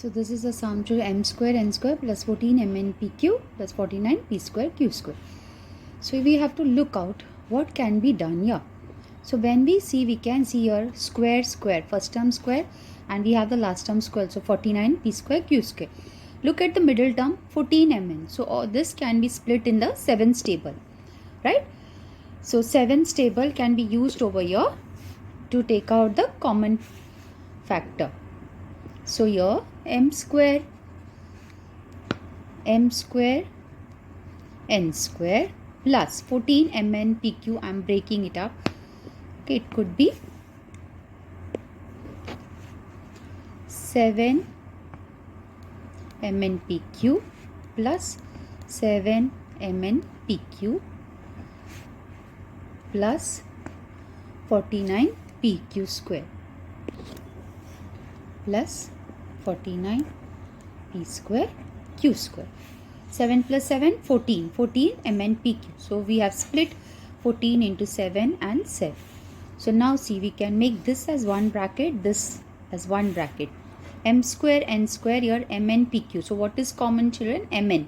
So this is the sum to m square n square plus 14 mn pq plus 49 p square q square. So we have to look out what can be done here. So when we see, we can see here square square, first term square, and we have the last term square. So 49 p square q square. Look at the middle term 14 mn. So all this can be split in the 7's table, right? So 7's table can be used over here to take out the common factor. So here m square n square plus 14 mn pq. I am breaking it up. Okay, it could be 7 mn pq plus 7 mn pq plus 49 pq square plus 49 p square q square. 7 plus 7, 14. 14 mn pq. So we have split 14 into 7 and 7. So now see, we can make this as one bracket, this as one bracket. M square n square, here mn pq. So what is common, children? Mn.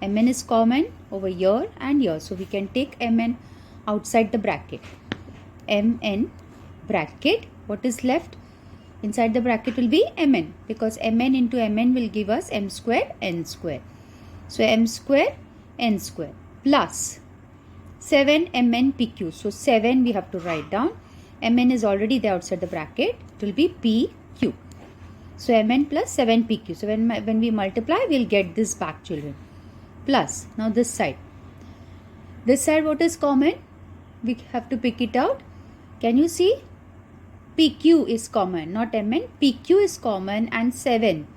Mn is common over here and here. So we can take mn outside the bracket. Mn bracket. What is left? Inside the bracket will be mn, because mn into mn will give us m square n square. So m square n square plus 7 mn pq. So 7 we have to write down. Mn is already there outside the bracket. It will be pq. So mn plus 7 pq. So when we multiply, we will get this back, children. Plus, now this side. This side what is common? We have to pick it out. Can you see? PQ is common, not MN. PQ is common and 7.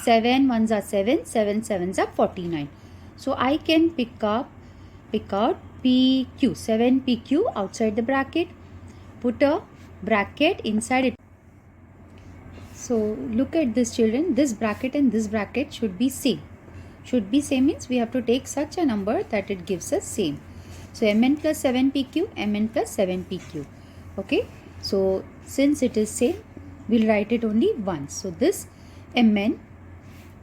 7 ones are 7, 7 sevens are 49. So I can pick out PQ, 7 PQ outside the bracket. Put a bracket inside it. So look at this, children. This bracket and this bracket should be same. Should be same means we have to take such a number that it gives us same. So Mn plus 7 PQ, Mn plus 7 PQ. Okay. So since it is same, we'll write it only once. So this Mn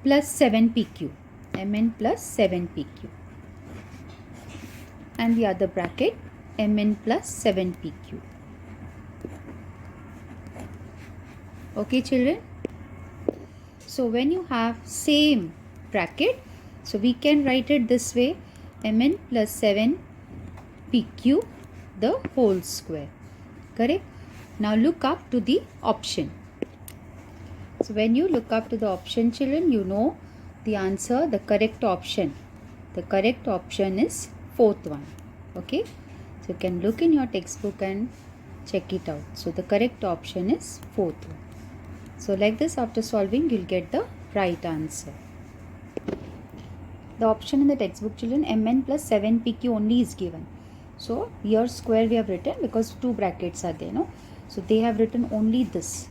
plus 7 PQ, Mn plus 7 PQ, and the other bracket Mn plus 7 PQ. Okay, children. So when you have same bracket, so we can write it this way: Mn plus 7 PQ the whole square. Correct? Now look up to the option. So when you look up to the option, children, you know the answer, the correct option. The correct option is fourth one. Okay. So you can look in your textbook and check it out. So the correct option is fourth one. So like this, after solving, you'll get the right answer. The option in the textbook, children, Mn plus 7 PQ only is given. So here square we have written because two brackets are there, no? So they have written only this.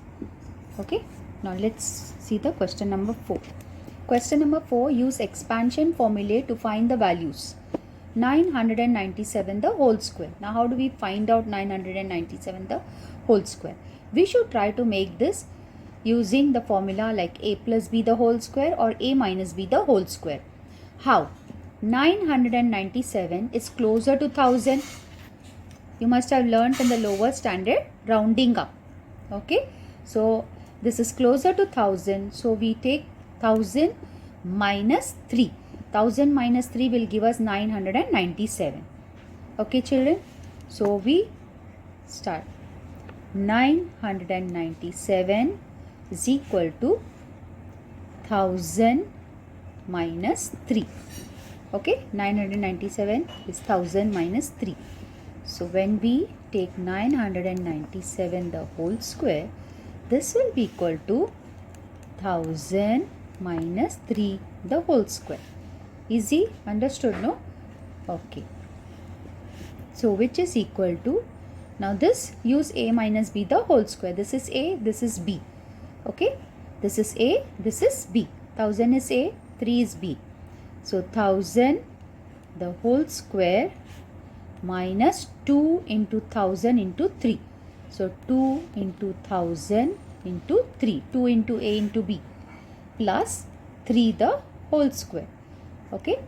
Okay. Now let's see the question number 4. Question number 4, use expansion formulae to find the values. 997 the whole square. Now how do we find out 997 the whole square? We should try to make this using the formula like a plus b the whole square or a minus b the whole square. How? 997 is closer to 1000. You must have learnt in the lower standard rounding up. Okay. So this is closer to 1000. So we take 1000 minus 3. 1000 minus 3 will give us 997. Okay, children. So we start. 997 is equal to 1000 minus 3. Okay. 997 is 1000 minus 3. So when we take 997 the whole square, this will be equal to 1000 minus 3 the whole square. Easy? Understood, no? Okay. So which is equal to, now this use a minus b the whole square. This is a, this is b. Okay. This is a, this is b. 1000 is a, 3 is b. So 1000 the whole square minus 2 into 1000 into 3. So 2 into 1000 into 3. 2 into a into b. plus 3 the whole square, okay,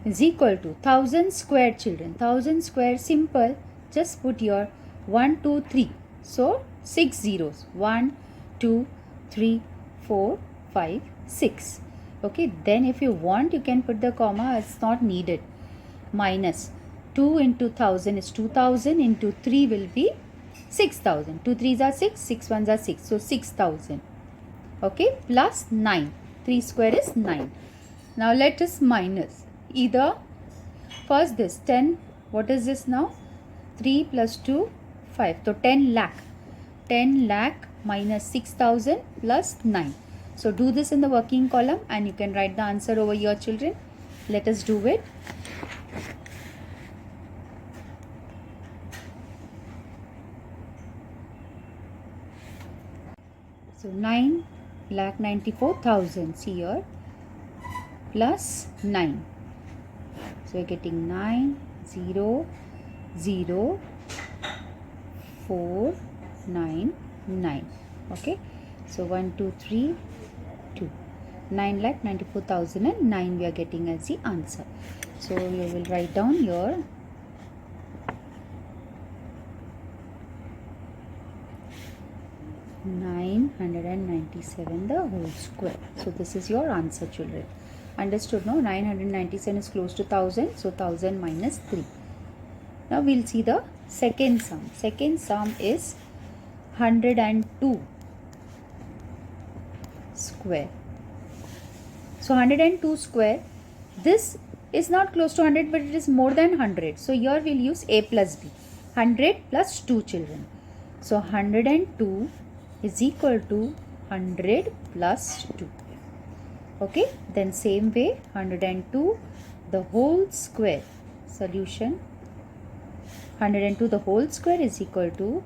is equal to 1000 square. Children, 1000 square, simple, just put your 1 2 3, so 6 zeros, 1 2 3 4 5 6, okay. Then if you want you can put the comma, it's not needed. Minus 2 into 1000 is 2000, into 3 will be 6000, 2 3s are 6, 6 1s are 6, so 6000, okay, plus 9, 3 square is 9. Now let us minus either first this 10, what is this now, 3 plus 2 5, so 10 lakh minus 6000 plus 9. So do this in the working column and you can write the answer over here, children. Let us do it. So 9,94,000, see here, plus 9. So you're getting 9 0 0 4 9 9, okay. So 1 2 3 2, 9,94,009 we are getting as the answer. So you will write down here 997 the whole square. So this is your answer, children. Understood? No, 997 is close to 1000, so 1000 minus 3. Now we'll see the second sum. Second sum is 102 square. So 102 square, this is not close to 100 but it is more than 100. So here we'll use a plus b. 100 plus 2, children. So 102 is equal to 100 plus 2. Okay, then same way 102 the whole square, solution 102 the whole square is equal to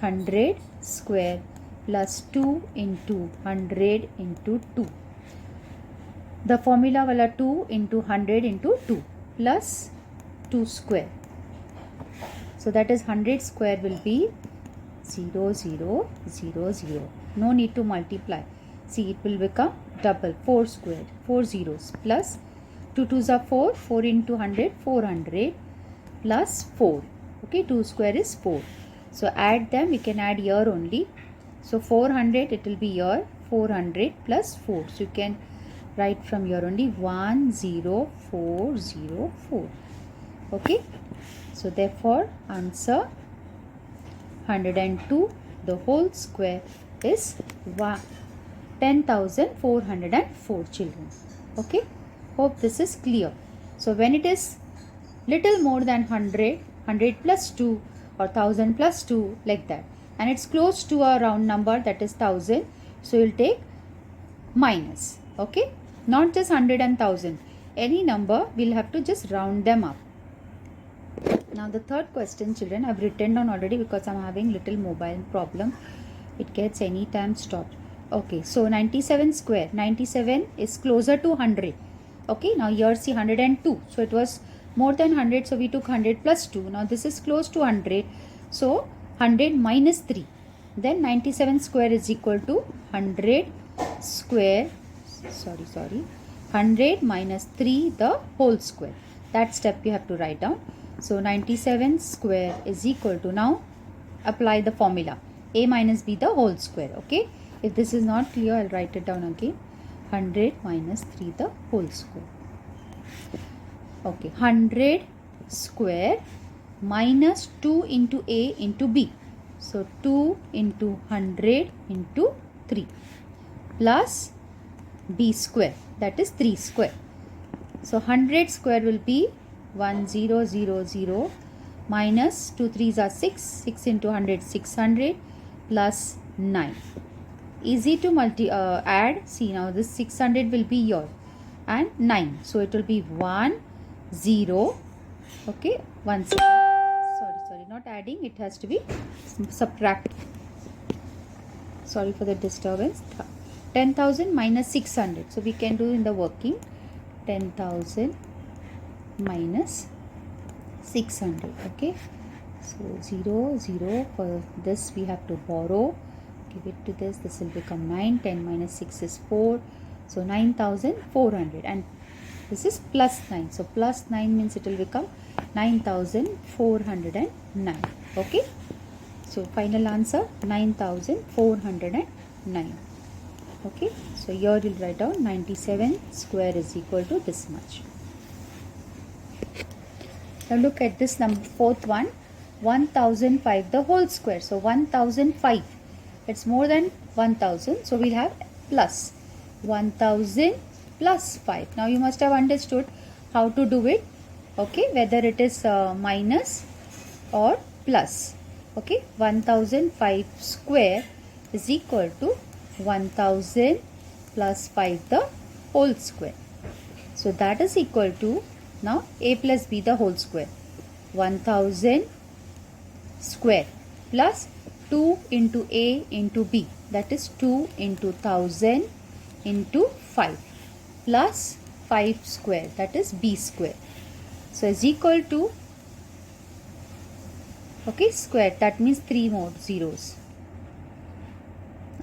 100 square plus 2 into 100 into 2. The formula wala 2 into 100 into 2 plus 2 square. So that is 100 square will be 0 0 0 0. No need to multiply. See, it will become double, 4 square, 4 zeros plus 2 2s are 4, 4 into 100, 400 plus 4. Okay, 2 square is 4. So add them, we can add here only. So 400, it will be here 400 plus 4. So you can write from here only 10404. Okay, so therefore answer 102 the whole square is 10,404, children. Okay, hope this is clear. So when it is little more than 100, 100 plus 2 or 1000 plus 2, like that, and it's close to a round number, that is 1000, so you'll take minus. Okay, not just 100 and 1000, any number we'll have to just round them up. Now the third question, children, I've written down already because I'm having little mobile problem. It gets anytime stopped. Okay, so 97 square, 97 is closer to 100. Okay, now here see 102, so it was more than 100, so we took 100 plus 2. Now this is close to 100, so 100 minus 3. Then 97 square is equal to 100 square, 100 minus 3 the whole square. That step you have to write down. So 97 square is equal to, now apply the formula, a minus b the whole square. Okay, if this is not clear, I'll write it down again. 100 minus 3 the whole square. Okay, 100 square minus 2 into a into b. So 2 into 100 into 3 plus b square, that is 3 square. So 100 square will be 1000 minus 2 3s are 6, 6 into 100 600 plus 9. Easy to add. See, now this 600 will be here and 9, so it will be 1 0. Okay, 1 second. Sorry, not adding, it has to be subtract. Sorry for the disturbance. 10,000 minus 600, so we can do in the working. 10,000 minus 600. Okay, so 0 0, for this we have to borrow. give it to this. This will become 9. 10 minus 6 is 4. So 9,400. And this is plus 9. So plus 9 means it will become 9,409. Okay. So final answer 9,409. Okay. So here you'll write down 97 square is equal to this much. Now look at this number, fourth one. 1005 the whole square. So 1005, it's more than 1000, so we'll have plus 1000 plus 5. Now you must have understood how to do it, okay, whether it is minus or plus. Okay, 1005 square is equal to 1000 plus 5 the whole square. So that is equal to, now a plus b the whole square, 1000 square plus 2 into a into b, that is 2 into 1000 into 5 plus 5 square, that is b square. So is equal to, okay, square, that means 3 more zeros.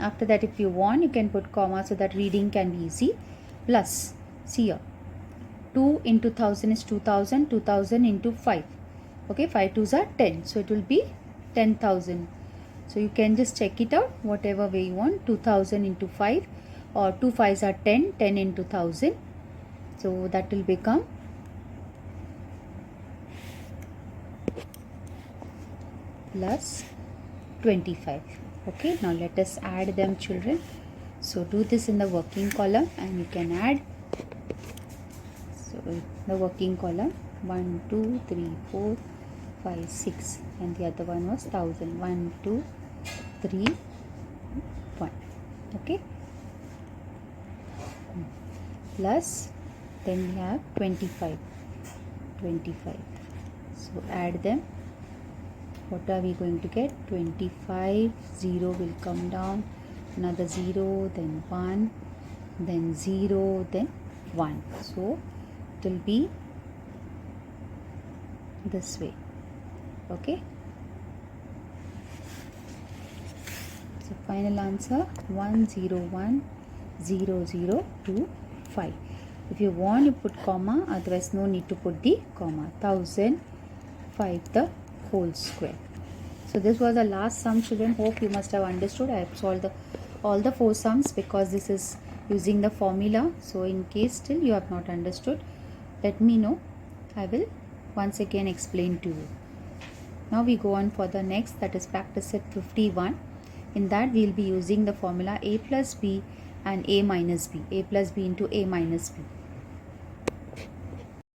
After that, if you want, you can put comma so that reading can be easy. Plus, see here, 2 into 1000 is 2000, 2000 into 5. Okay, 5 2s are 10. So it will be 10,000. So you can just check it out whatever way you want. 2000 into 5 or 2 5s are 10. 10 into 1000. So that will become plus 25. Okay, now let us add them, children. So do this in the working column and you can add. So the working column 1 2 3 4 5 6 and the other one was 1000. 1 2 3 1. Okay, plus then we have 25. So add them. What are we going to get? 25. 0 will come down, another 0, then 1, then 0, then 1. So it will be this way. Okay, so final answer 101,002,5. If you want, you put comma, otherwise no need to put the comma. 1005 the whole square. So this was the last sum, children. Hope you must have understood. I have solved all the 4 sums because this is using the formula. So in case still you have not understood, let me know. I will once again explain to you. Now we go on for the next, that is practice set 51. In that we will be using the formula a plus b and a minus b. A plus b into a minus b.